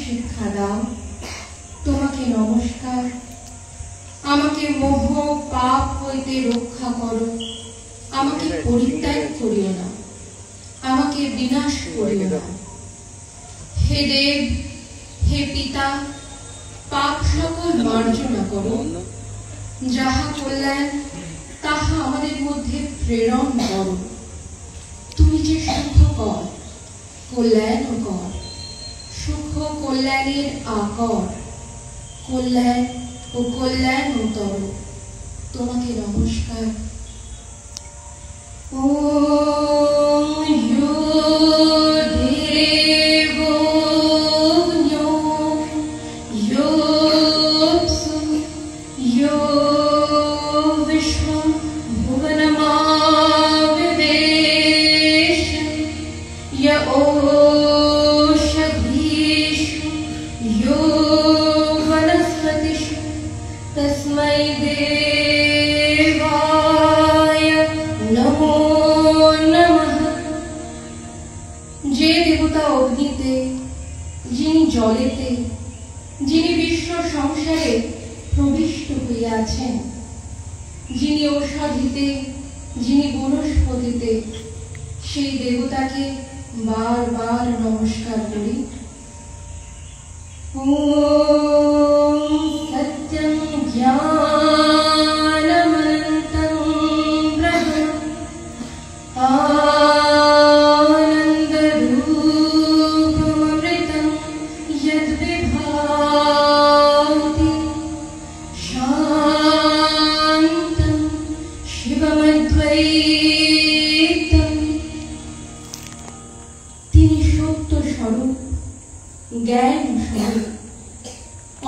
শিক্ষা দাও। তোমাকে নমস্কার। আমাকে মোহ রক্ষা করো, আমাকে পরিত্যাগ করিও না, আমাকে বিনাশ করিও না। হে দেব, হে পিতা, পাপ সকল মার্জনা করো, যাহা কল্যাণ তাহা আমাদের মধ্যে প্রেরণ করো। তুমি যে সুখকর, কল্যাণকর, সুখ কল্যাণের আকর, কল্যাণ ও কল্যাণতর, তোমাকে নমস্কার। যে দেবতা অগ্নিতে, যিনি জলেতে, যিনি বিশ্ব সংসারে প্রবিষ্ট হইয়াছেন, যিনি ঔষধিতে, যিনি বনস্পতিতে, সেই দেবতাকে বারবার নমস্কার করি। সত্যং জ্ঞানমনন্তং ব্রহ্ম আনন্দরূপমৃতং যদ্বিভাতি শান্তং শিবমদ্বৈতম। তিনি সত্য স্বরূপ, জ্ঞান স্বরূপ,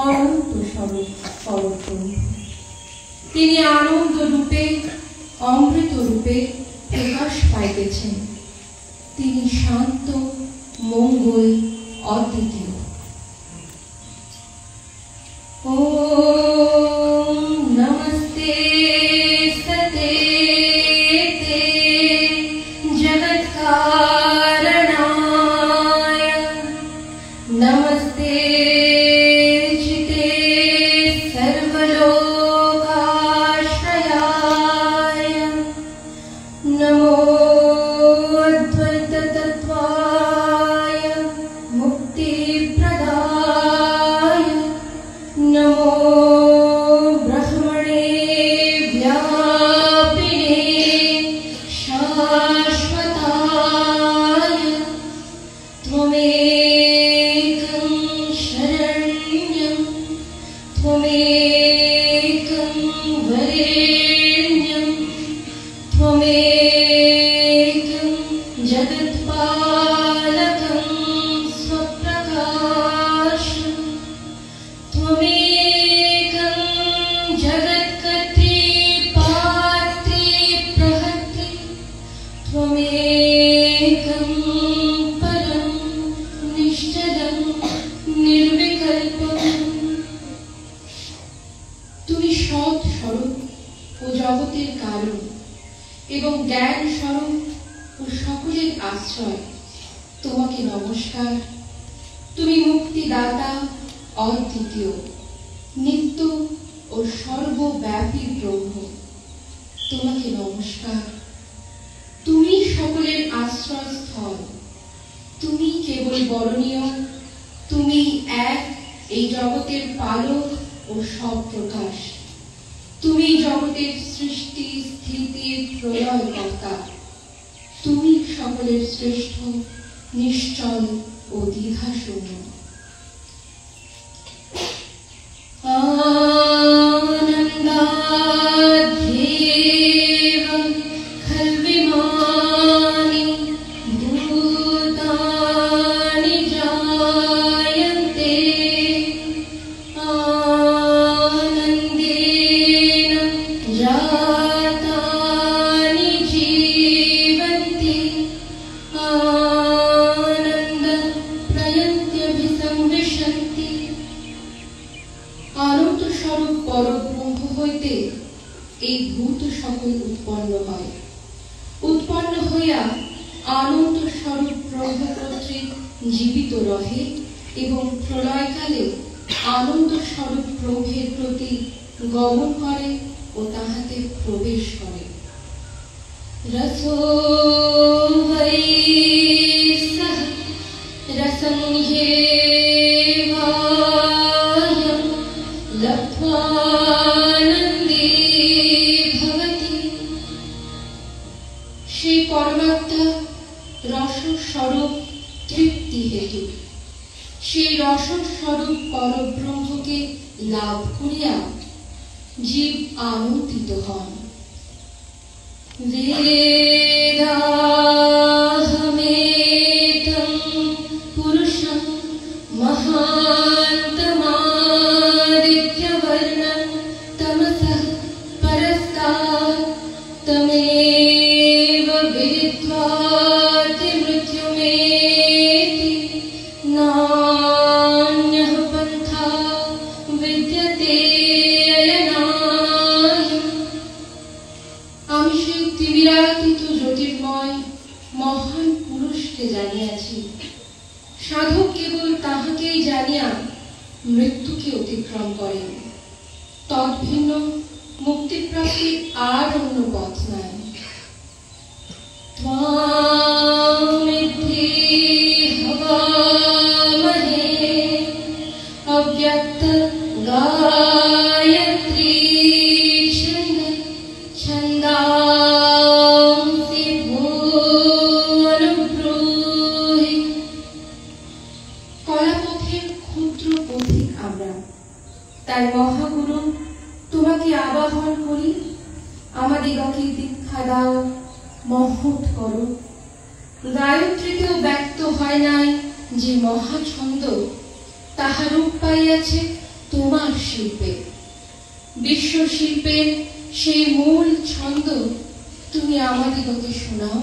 অনন্ত স্বরূপ, পরব্রহ্ম। তিনি আনন্দ রূপে, অমৃত রূপে প্রকাশ পাইতেছেন। তিনি শান্ত, মঙ্গল, অদ্বিতীয়। ওম নমস্তে সতে তে জগৎকারণায়, নমস্তে চিতে সর্বলোকাশ্রয়ায়, নমো অদ্বৈততত্ত্বায় মুক্তিপ্রদায়, নমো ব্রহ্মণে ব্যাপিনে শাশ্বতায়, ত্বমেকং শরণ্যং, ত্বমেকং বরেণ্যং, ত্বমেকং জগৎপালকং স্বপ্রকাশং, ত্বমেকং জগৎকর্ত্রী পাত্রী প্রহর্ত্রী, ত্বমেকং পরম নিশ্চলং নির্বিকল্পং। তুমি সৎ স্বরূপ ও জগতের কারণ এবং জ্ঞান স্বরূপ ও সকলের আশ্রয়, তোমাকে নমস্কার। তুমি মুক্তিদাতা, অদ্বিতীয়, নিত্য ও সর্বব্যাপী ব্রহ্ম, তোমাকে নমস্কার। তুমি সকলের আশ্রয়স্থল, তুমি কেবল বরণীয়, তুমি এক এই জগতের পালক ও সব প্রকাশ। তুমি জগতের সৃষ্টি স্থিতি প্রলয় কর্তা। তুমি সকলের শ্রেষ্ঠ, নিশ্চল ও দ্বিধাশূন্য। আনন্দাধ্যেব খল্বিমানি ভূতানি জায়ন্তে, আনন্দেন জাতানি জীবন্তি, আনন্দ প্রয়ন্ত্যভিসংবিশন্তি। অনন্ত স্বরূপ পরব্রহ্ম হইতে এই ভূত সকল উৎপন্ন হয়। উৎপন্ন হইয়া আনন্ত স্বরূপ ব্রহ্ম কর্তৃক জীবিত রহে এবং প্রলয়কালে আনন্দ স্বরূপ ব্রহ্মের প্রতি গমন করে ও তাহাতে প্রবেশ করে। রসো বৈ সহ রসং হ্যেবায়ং লব্ধ্বানন্দে ভবতি। সেই পরমাত্মা রসস্বরূপ তৃপ্তি হেতু সেই রসস্বরূপ পরব্রহ্মকে লাভ করিয়া জীব আনন্দিত হন। বেদাহমেতং পুরুষং মহান্তমাদিত্যবর্ণং তমসঃ পরস্তাৎ তমেব বিদিত্বাতি মৃত্যুমেতি নান্যঃ পন্থা বিদ্যতে অয়নায়। আমি সেই তিমিরাতীত জ্যোতির্ময় মহান পুরুষকে জানিয়াছি। সাধক কেবল তাহাকেই জানিয়া মৃত্যুকে অতিক্রম করেন। তদ্ভিন্ন মুক্তিপ্রাপ্তির আর অন্য পথ নাই। ত্বামিদ্ধি হবামহে অব্যক্ত গায়ত্রী ছন্দ ছন্দাংসি ভুবনব্রূহি। কলাপথের ক্ষুদ্র পথিক আমরা, তাই মহাগুরু তোমাকে আবাহন করি, আমাদিগকে দীক্ষা দাও, মহৎ করো। গায়ত্রীতেও ব্যক্ত হয় নাই যে মহাছন্দ, তাহা রূপ পাইয়াছে তোমার শিল্পে। বিশ্বশিল্পের সেই মূল ছন্দ তুমি আমাদিগকে শোনাও।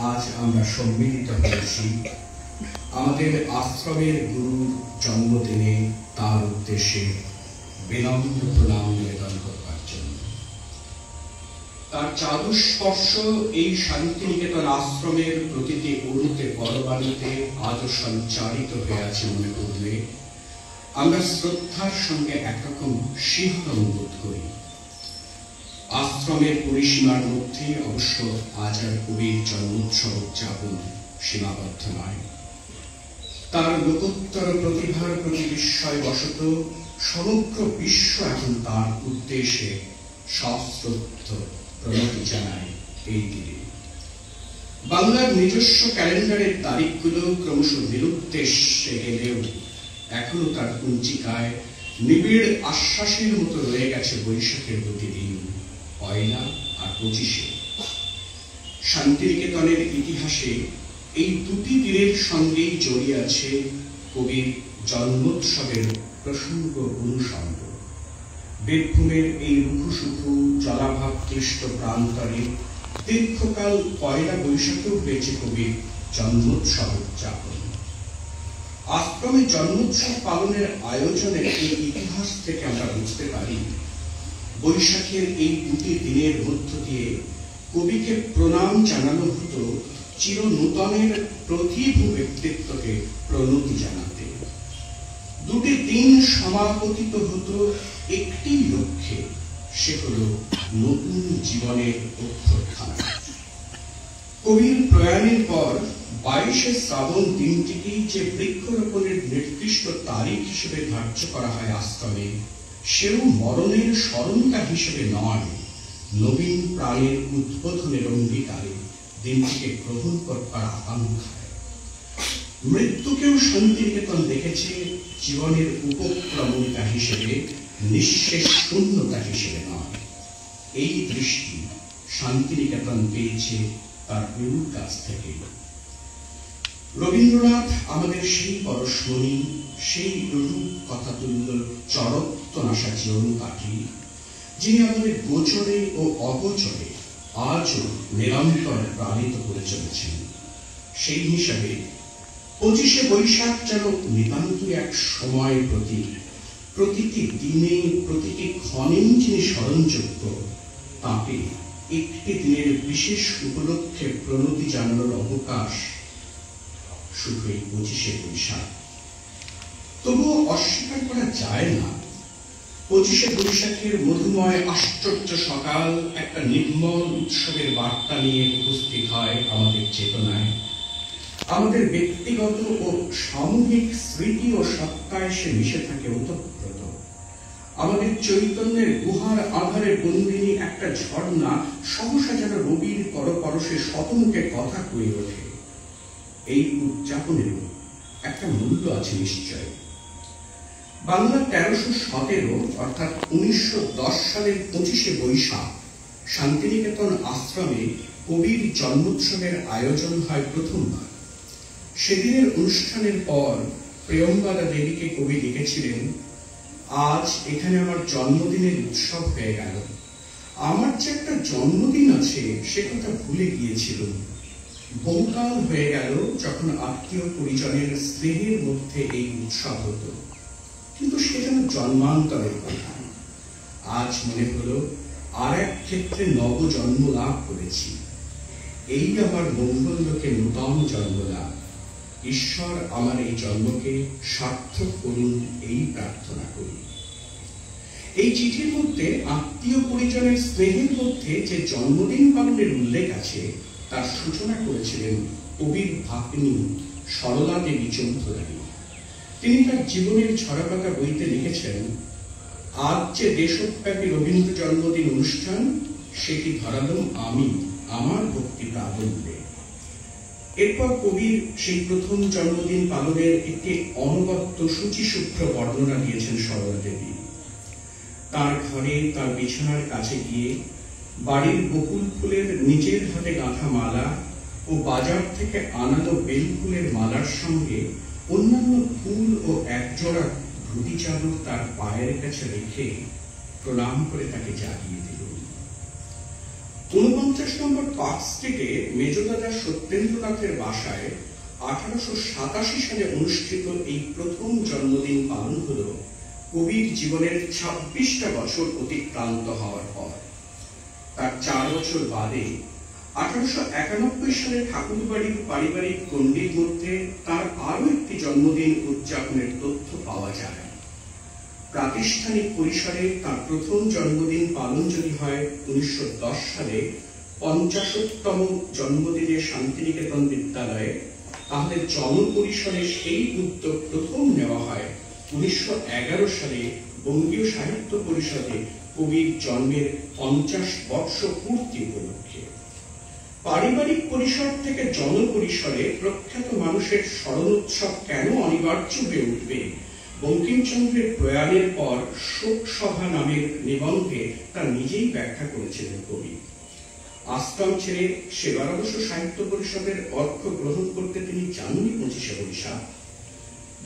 আজ আমরা সম্মিলিত হয়েছি আমাদের আশ্রমের গুরুর জন্মদিনে তার উদ্দেশ্যে বিনম্র প্রণাম নিবেদন করবার জন্য। তার চাদুস্পর্শ এই শান্তিনিকেতন আশ্রমের প্রতিটি অণুতে পরমাণুতে আজও সঞ্চারিত হয়ে আছে মনে করলে আমরা শ্রদ্ধার সঙ্গে একরকম শিহরণ বোধ করি। আশ্রমের পরিসীমার মধ্যে অবশ্য আজ আর কবির জন্মোৎসব উদযাপন সীমাবদ্ধ নয়। তার লোকোত্তর প্রতিভার প্রতি বিস্ময় বশত সমগ্র বিশ্ব এখন তার উদ্দেশ্যে সশ্রদ্ধ প্রণতি জানায় এই দিনে। বাংলার নিজস্ব ক্যালেন্ডারের তারিখগুলো ক্রমশ নিরুদ্দেশ্যে গেলেও এখনো তার কুঞ্চিকায় নিবিড় আশ্বাসের মতো রয়ে গেছে বৈশাখের দুটি দিন, ১ আর ২৫। শান্তিনিকেতনের ইতিহাসে এই দুটি দিনের সঙ্গেই জড়িয়ে আছে কবির জন্মোৎসবের প্রসঙ্গ অনুষঙ্গ। বীরভূমের এই রুখুসুখু জলাভাব ক্লিষ্ট প্রান্তরে দীর্ঘকাল ১ বৈশাখেও হয়েছে কবির জন্মোৎসব উদযাপন। আশ্রমে জন্মোৎসব পালনের আয়োজনের এই ইতিহাস থেকে আমরা বুঝতে পারি বৈশাখের এই দুটি দিনের মধ্য দিয়ে কবিকে প্রণাম জানানো হতো চির নূতনের প্রতিভু ব্যক্তিত্বকে প্রণতি জানাতে। দুটি দিন সমাপতিত হতো একটি লক্ষ্যে, সে হল নতুন জীবনের অভ্যুত্থান। কবির প্রয়াণের পর ২২শে শ্রাবণ দিনটিকেই যে বৃক্ষরোপণের নির্দিষ্ট তারিখ হিসেবে ধার্য করা হয় আশ্রমে, সেও মরণের স্মরণিকা হিসেবে নয়, নবীন প্রাণের উদ্বোধনের অঙ্গীকারে দিনটিকে গ্রহণ করবার আকাঙ্ক্ষায়। মৃত্যুকেও শান্তিনিকেতন দেখেছে জীবনের উপক্রমণিকা হিসেবে, নিঃশেষ শূন্যতা হিসেবে নয়। এই দৃষ্টি শান্তিনিকেতন পেয়েছে তার গুরুর কাছ থেকে। রবীন্দ্রনাথ আমাদের সেই পরশমণি, সেই রূপ কথাতুল্য চরত্বনাশা জীবনকাঠি, যিনি আমাদের গোচরে ও অগোচরে আজও নিরন্তর প্রাণিত করে চলেছেন। সেই হিসাবে ২৫শে বৈশাখ যেন নিতান্ত এক সময়ের প্রতীক। প্রতিটি দিনে, প্রতিটি ক্ষণেই যিনি স্মরণযোগ্য, তাকে একটি দিনের বিশেষ উপলক্ষে প্রণতি জানানোর অবকাশ শুধু এই ২৫শে বৈশাখ। তবুও অস্বীকার করা যায় না ২৫শে বৈশাখের মধুময় আশ্চর্য সকাল একটা নির্মল উৎসবের বার্তা নিয়ে উপস্থিত হয় আমাদের চেতনায়। আমাদের ব্যক্তিগত ও সামূহিক স্মৃতি ও সত্তায় সে মিশে থাকে ওতপ্রোত। আমাদের চৈতন্যের গুহার আধারে বন্দিনী একটা ঝর্ণা সহসা যেন রবির করপরশে শতমুখে কথা কয়ে ওঠে। এই উদযাপনেরও একটা মূল্য আছে নিশ্চয়। বাংলা ১৩১৭ অর্থাৎ ১৯১০ সালের ২৫শে বৈশাখ শান্তিনিকেতন আশ্রমে কবির জন্মোৎসবের আয়োজন হয় প্রথমবার। সেদিনের অনুষ্ঠানের পর প্রিয়ম্বদা দেবীকে কবি লিখেছিলেন, আজ এখানে আমার জন্মদিনের উৎসব হয়ে গেল। আমার যে একটা জন্মদিন আছে সে কথা ভুলে গিয়েছিল। বহুকাল হয়ে গেল যখন আত্মীয় পরিজনের স্নেহের মধ্যে এই উৎসব হতো, কিন্তু সে যেন জন্মান্তরের কথা। আজ মনে হলো আর এক ক্ষেত্রে নব জন্ম লাভ করেছি। এই আমার মঙ্গল লোকে নূতন জন্মলাভ। ঈশ্বর আমার এই জন্মকে সার্থক করুন, এই প্রার্থনা করি। এই চিঠির মধ্যে আত্মীয় পরিজনের স্নেহের মধ্যে যে জন্মদিন পালনের উল্লেখ আছে তার সূচনা করেছিলেন কবির ভাগ্নী সরলা দেবী চৌধুরানী। তিনি তার জীবনের ঝরাপাকা বইতে লিখেছেন, আজ যে দেশব্যাপী রবীন্দ্র জন্মদিন অনুষ্ঠান সেটি ধরালাম আমি আমার ভক্তি প্রাবল্যে। এরপর কবির সেই প্রথম জন্মদিন পালনের একটি অনবদ্য সূচিশুভ্র বর্ণনা দিয়েছেন সরলা দেবী। তার ঘরে তার বিছানার কাছে গিয়ে বাড়ির বকুল ফুলের নিজের হাতে গাঁথা মালা ও বাজার থেকে আনানো বেল ফুলের মালার সঙ্গে অন্যান্য ফুল ও একজোড়া ধুতি চাদর তার পায়ের কাছে রেখে প্রণাম করে তাকে জাগিয়ে দিল। ৪৯ 49 নম্বর পার্ক স্ট্রিটে মেজদাদা সত্যেন্দ্রনাথের বাসায় 1887 সালে অনুষ্ঠিত এই প্রথম জন্মদিন পালন হল কবির জীবনের 26টা বছর অতিক্রান্ত হওয়ার পর। তার 4 বছর বাদে 1891 সালে ঠাকুরবাড়ির পারিবারিক গণ্ডির মধ্যে তার আরো একটি জন্মদিন উদযাপনের তথ্য পাওয়া যায়। প্রাতিষ্ঠানিক পরিসরে তার প্রথম জন্মদিন পালন যদি হয় 1910 সালে 50তম জন্মদিনে শান্তিনিকেতন বিদ্যালয়ে, তাহলে জনপরিসরে সেই উদ্যোগ প্রথম নেওয়া হয় 1911 সালে বঙ্গীয় সাহিত্য পরিষদে কবির জন্মের 50 বর্ষ পূর্তি উপলক্ষে। পারিবারিক পরিসর থেকে জনপরিসরে প্রখ্যাত মানুষের স্মরণোৎসব কেন অনিবার্য হয়ে উঠবে, বঙ্কিমচন্দ্রের প্রয়াণের পর শোক সভা নামের নিবন্ধে তা নিজেই ব্যাখ্যা করেছিলেন কবি। আশ্রম ছেড়ে সেবারবশ সাহিত্য পরিষদের অর্থ গ্রহণ করতে তিনি যাননি 25শে বৈশাখ।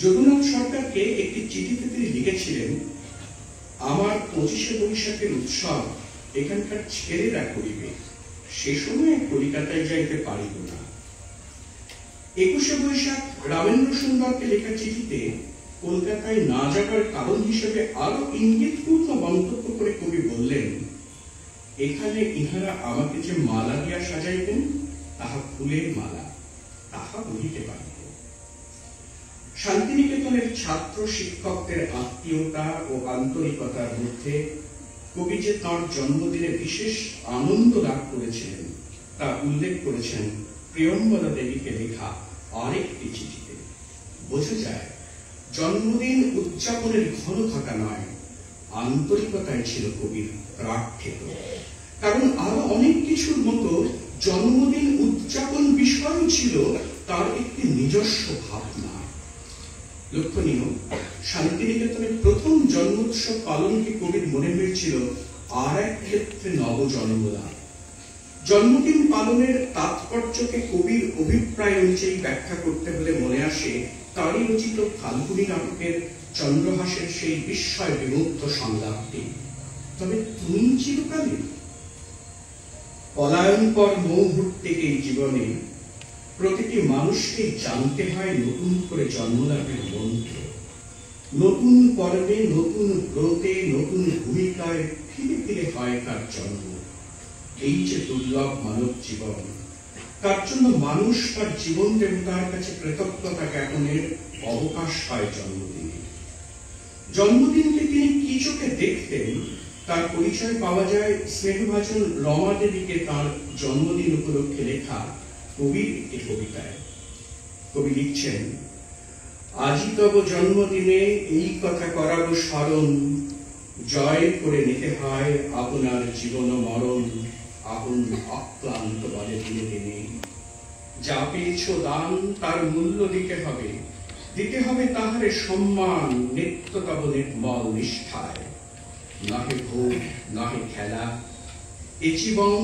যদুনাথ সরকারকে একটি চিঠিতে তিনি লিখেছিলেন, আমার 25শে বৈশাখের উৎসব এখানকার ছেলেরা করিবে, সে সময় কলিকাতায় যাইতে পারিব না। 21শে বৈশাখ রামেন্দ্র সুন্দরকে লেখা চিঠিতে কলকাতায় না যাবার কারণ হিসেবে আরো ইঙ্গিতপূর্ণ মন্তব্য করে কবি বললেন, এখানে ইহারা আমাকে যে মালা দিয়া সাজাইবেন তাহা ফুলের মালা, তাহা বলিতে পারিব। শান্তিনিকেতনের ছাত্র শিক্ষকদের আত্মীয়তা ও আন্তরিকতার মধ্যে কবি যে তাঁর জন্মদিনে বিশেষ আনন্দ লাভ করেছিলেন তা উল্লেখ করেছেন প্রিয়ম্বদা দেবীকে লেখা আরেকটি চিঠিতে। বোঝা যায় জন্মদিন উদযাপনের ঘনঘটা নয়, আন্তরিকতায় ছিল কবির প্রার্থিত। কারণ আরো অনেক কিছুর মতো জন্মদিন উদযাপন বিষয় ছিল তার একটি নিজস্ব ভাবনা। লক্ষণীয়, শান্তিনিকেতনের প্রথম জন্মোৎসব পালনকে কবির মনে হয়েছিল আর এক ক্ষেত্রে নবজন্মদান। জন্মদিন পালনের তাৎপর্যকে কবির অভিপ্রায় অনুযায়ী ব্যাখ্যা করতে হলে মনে আসে তারই রচিত ফাল্গুনী নাটকের চন্দ্রহাসের সেই বিস্ময় বিমুগ্ধ সংলাপটি, তবে তুমি চিরকালে। পলায়ন পর মুহূর্তেই জীবনে প্রতিটি মানুষকে জানতে হয় নতুন করে জন্মলাভের মন্ত্র। নতুন পর্বে, নতুন ব্রতে, নতুন ভূমিকায় ফিরে ফিরে হয় তার জন্ম। এই যে দুর্লভ মানব জীবন, তার জন্য মানুষ তার জীবন দেবতার কাছে কৃতজ্ঞতা জ্ঞাপনের অবকাশ হয় জন্মদিনে। জন্মদিনকে তিনি কি চোখে দেখতেন তার পরিচয় পাওয়া যায় স্নেহভাজন রমা দেবীকে তার জন্মদিন উপলক্ষে লেখা কবির একটি কবিতায়। কবি লিখছেন, আজি তব জন্মদিনে এই কথা করাবো স্মরণ, জয় করে নিতে হয় আপনার জীবন মরণ, আপন অক্লান্ত বলে দিনে দিনে। যা পেয়েছ দান তার মূল্য দিতে হবে তাহারে সম্মান, নিত্য তব নির্মল নিষ্ঠায়। নহে ভোগ নহে খেলা, এ জীবন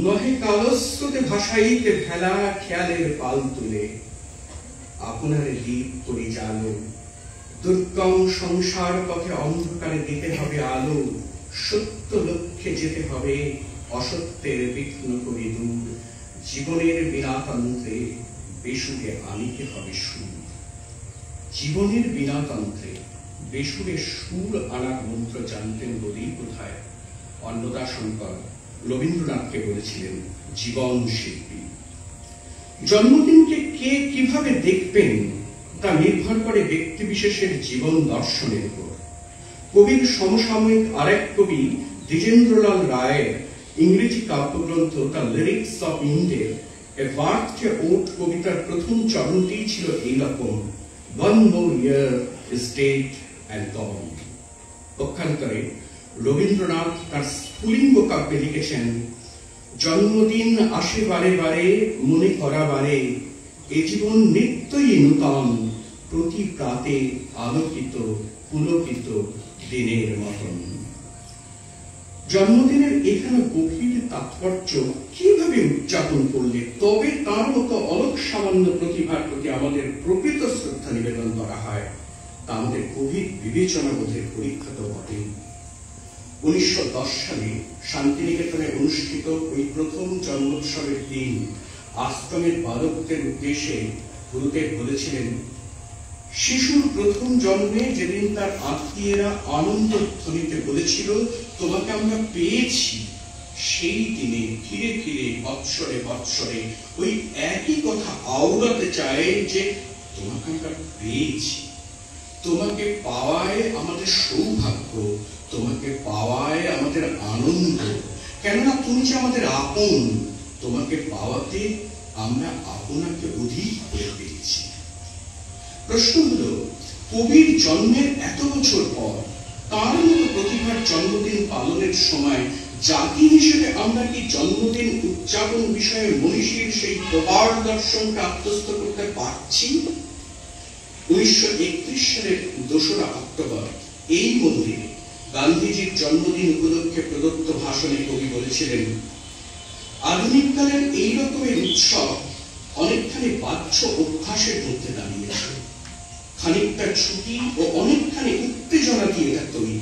নহে কালস্রোতে ভাসাইতে ফেলা, খেয়ালের পাল তুলে আপনারে দীপ করি জালো। দুর্গম সংসার পথে অন্ধকারে দিতে হবে আলো, সত্য লক্ষ্যে যেতে হবে অসত্যের বিঘ্ন করি দূর। জীবনের বিনাতন্ত্রে বেসুরে আনিতে হবে সুর। জীবনের বিনাতন্ত্রে বেসুরে সুর আনার মন্ত্র জানতেন বলেই বোধহয় অন্নদাশঙ্কর রবীন্দ্রনাথকে বলেছিলেন জীবন শিল্পী। জন্মদিনকে কে কিভাবে দেখবেন তা নির্ভর করে ব্যক্তি বিশেষের জীবন দর্শনের উপর। কবির সমসাময়িক আরেক কবি দ্বিজেন্দ্রলাল রায়ের ইংরেজি কাব্যগ্রন্থ the lyrics of India a birthday ode কবিতার প্রথম চরণটি ছিল এইরকম, one more year is dead and gone। পক্ষান্তরে রবীন্দ্রনাথ তার স্ফুলিঙ্গ কাব্যে লিখেছেন, জন্মদিন আসে বারে বারে মনে করা বারে, এ জীবন নিত্যই নূতন, প্রতি প্রাতে আলোকিত পুলকিত দিনের মতন। জন্মদিনের এখানে গভীর তাৎপর্য কিভাবে উদযাপন করলে তবে তার মতো অলক সামান্য প্রতিভার প্রতি আমাদের প্রকৃত শ্রদ্ধা নিবেদন করা হয়, তা আমাদের গভীর বিবেচনা বোধের পরীক্ষা তো বটেই। 1910 সালে শান্তিনিকেতনে অনুষ্ঠিত ওই প্রথম জন্মোৎসবের দিন আশ্রমের বালকদের উদ্দেশ্যে গুরুদেব বলেছিলেন, শিশুর প্রথম জন্মে যেদিন তার আত্মীয়রা আনন্দ ধ্বনিতে বলেছিল তোমাকে আমরা পেয়েছি, সেই দিনে ধীরে ধীরে বৎসরে বৎসরে ওই একই কথা আওড়াতে চায় যে তোমাকে আমরা পেয়েছি, তোমাকে পাওয়ায় আমাদের সৌভাগ্য, তোমাকে পাওয়ায় আমাদের আনন্দ, কেননা তুমি যে আমাদের আপন, তোমাকে পাওয়াতে আমরা আপনাকে অধিক করে পেয়েছি। প্রশ্ন হল, কবির জন্মের এত বছর পর তার মতো প্রতিভার জন্মদিন পালনের সময় জাতি হিসেবে আমরা কি জন্মদিন উদযাপন বিষয়ে মনীষীর সেই প্রবাদ দর্শনকে আত্মস্থ করতে পারছি? 1931 সালের 2রা অক্টোবর এই মন্দিরে গান্ধীজির জন্মদিন উপলক্ষে প্রদত্ত ভাষণে কবি বলেছিলেন, আধুনিক কালের এই রকমের উৎসব অনেকখানি বাহ্য অভ্যাসের মধ্যে দাঁড়িয়েছে, খানিকটা ছুটি ও অনেকখানি উত্তেজনা দিয়ে এটা তৈরি।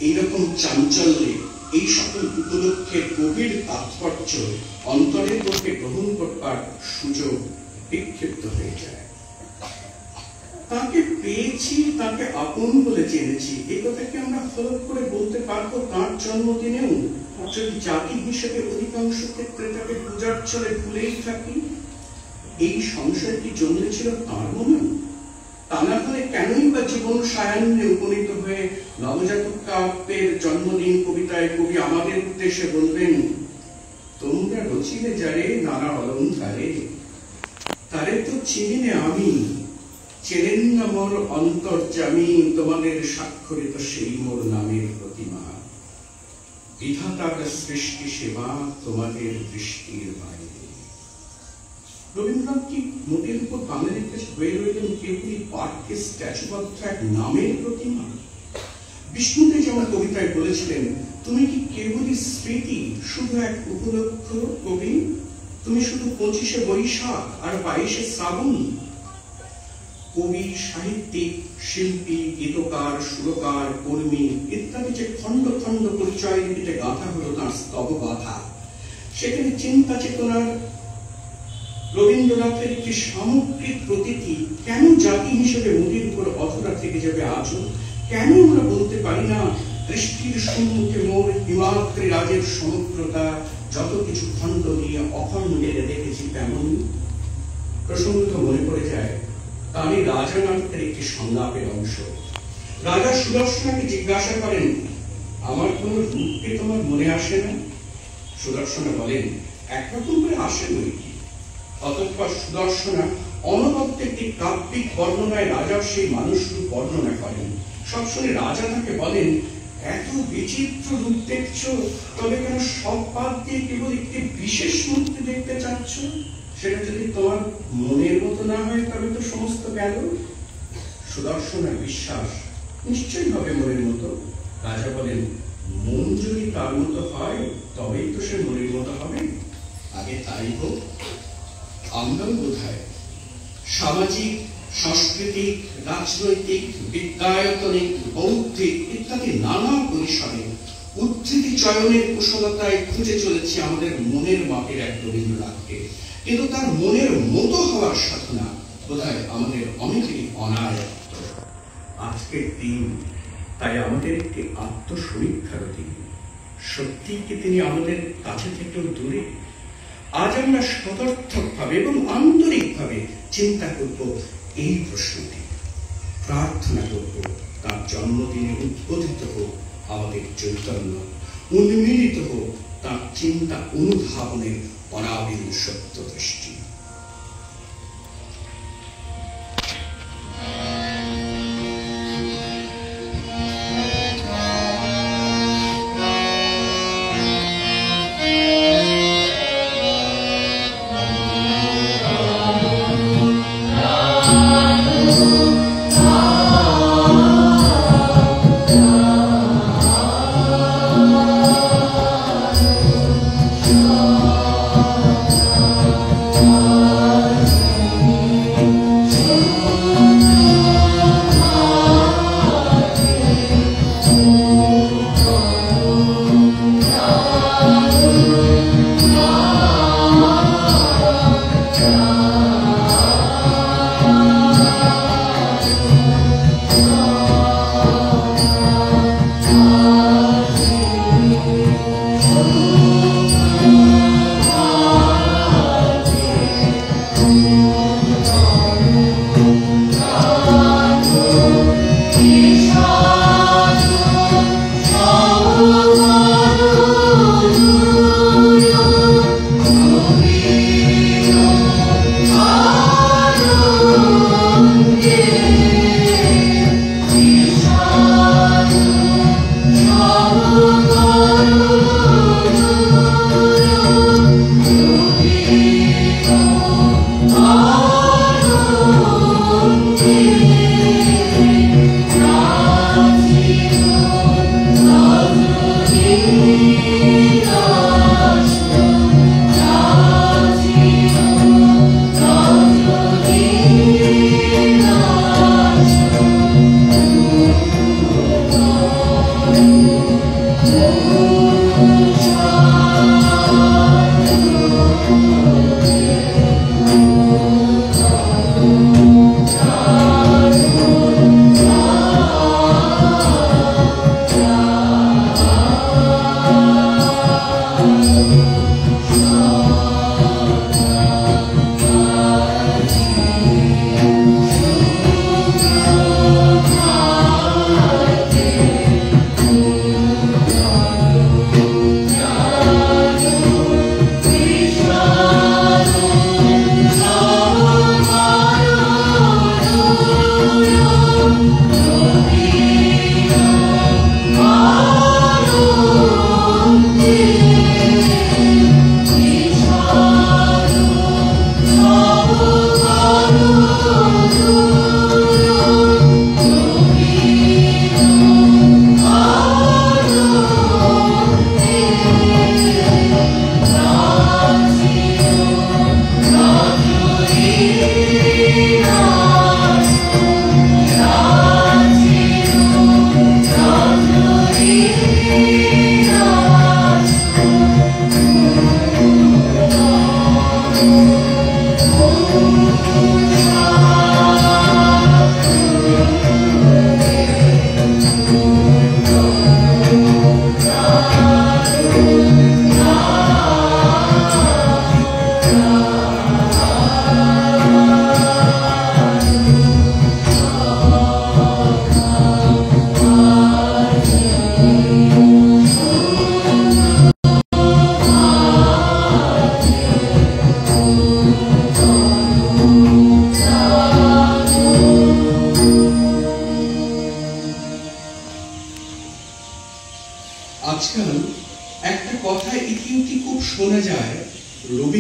এইরকম চাঞ্চল্যে এই সকল উপলক্ষের গভীর তাৎপর্য অন্তরের পক্ষে গ্রহণ করবার সুযোগ বিক্ষিপ্ত হয়ে যায়। তাকে পেয়েছি, তাকে আপন বলে জেনেছি, এই কথাকে আমরা ফলক করে বলতে পারবো তার জন্মদিনেও, যদি জাতি হিসেবে অধিকাংশ ক্ষেত্রে তাকে পূজার চলে ভুলেই থাকি। এই সংশয়টি জন্মেছিল তার মনেও। তা না হলে কেনই বা জীবন সায়ান্নে উপনীত হয়ে নবজাতক কাব্যের জন্মদিন কবিতায় কবি আমাদের উদ্দেশ্যে বলবেন, তোমরা রচিলে যারে নানা অলঙ্কারে, তারে তো চিনিনে আমি, চেনেন না মোর অন্তর্যামী, তোমাদের স্বাক্ষরিত সেই মোর নামের প্রতিমা, বিধাতার সৃষ্টি সেবা তোমাদের দৃষ্টির বাইরে। রবীন্দ্রনাথ কি মোটের উপর বাঙালির কাছে হয়ে রইলেন কেবলই পাঠকে স্ট্যাচুবদ্ধ এক নামের প্রতিমা? বিষ্ণুতে যেমন কবিতায় বলেছিলেন, তুমি কি কেবলই স্মৃতি, শুধু এক উপলক্ষ কবি? তুমি শুধু 25শে বৈশাখ আর 22শে শ্রাবণ? কবি, সাহিত্যিক, শিল্পী, গীতকার, সুরকার, কর্মী ইত্যাদি যে খণ্ড খণ্ড পরিচয় লিপিতে গাঁথা হলো তাঁর স্তব গাথা, সেখানে চিন্তা চেতনার রবীন্দ্রনাথের একটি সামগ্রিক প্রতীকী কেন জাতি হিসেবে মোদির উপর অধরা থেকে যাবে আজও? কেন আমরা বলতে পারি না, দৃষ্টির সম্মুখে মোর হিমাদ্রি রাজের সমগ্রতা, যত কিছু খণ্ড নিয়ে অখণ্ডে দেখেছি তেমন? প্রসঙ্গত মনে পড়ে যায় তারই রাজা নাটকের একটি সংলাপের অংশ। রাজা সুদর্শনাকে জিজ্ঞাসা করেন, আমার কোন রূপকে তোমার মনে আসে না? সুদর্শনা বলেন, একরকম করে আসে বই কি। অতঃপর সুদর্শনা অনবদ্য একটি কাব্যিক বর্ণনায় রাজার সেই মানুষ রূপ বর্ণনা করেন। সব শুনে রাজা তাকে বলেন, এত বিচিত্র রূপ দেখছ, তবে কেন সব বাদ দিয়ে কেবল একটি বিশেষ মূর্তি দেখতে চাচ্ছ? সেটা যদি তোমার মনের মতো না হয় তবে তো সমস্ত গেল। সুদর্শনের বিশ্বাস, নিশ্চয়ই হবে মনের মতো। রাজা বলেন, মন যদি তার মতো হয় তবেই তো সে মনের মতো হবে, আগে তাই হোক। আমরাও বোধহয় সামাজিক, সাংস্কৃতিক, রাজনৈতিক, বিদ্যায়তনিক, বৌদ্ধিক ইত্যাদি নানা পরিসরে উদ্ধৃতি চয়নের কুশলতায় খুঁজে চলেছি আমাদের মনের মাপের এক রবীন্দ্রনাথকে, কিন্তু তার মনের মতো হওয়ার সাধনা বোধহয় আমাদের অনেকেরই অনায়ত্ত। আজকের দিন তাই আমাদের একটি আত্মসমীক্ষার দিন। সত্যি কি তিনি আমাদের কাছে থেকেও দূরে? আজ আমরা সদর্থকভাবে এবং আন্তরিকভাবে চিন্তা করব এই প্রশ্নটি, প্রার্থনা করব তার জন্মদিনে উদ্বোধিত হোক আমাদের চৈতন্য, উন্মিলিত হোক তার চিন্তা অনুধাবনের অনাবিল সত্য দৃষ্টি। আজকাল একটা কথা ইতিউতি খুব শোনা যায়, রবীন্দ্র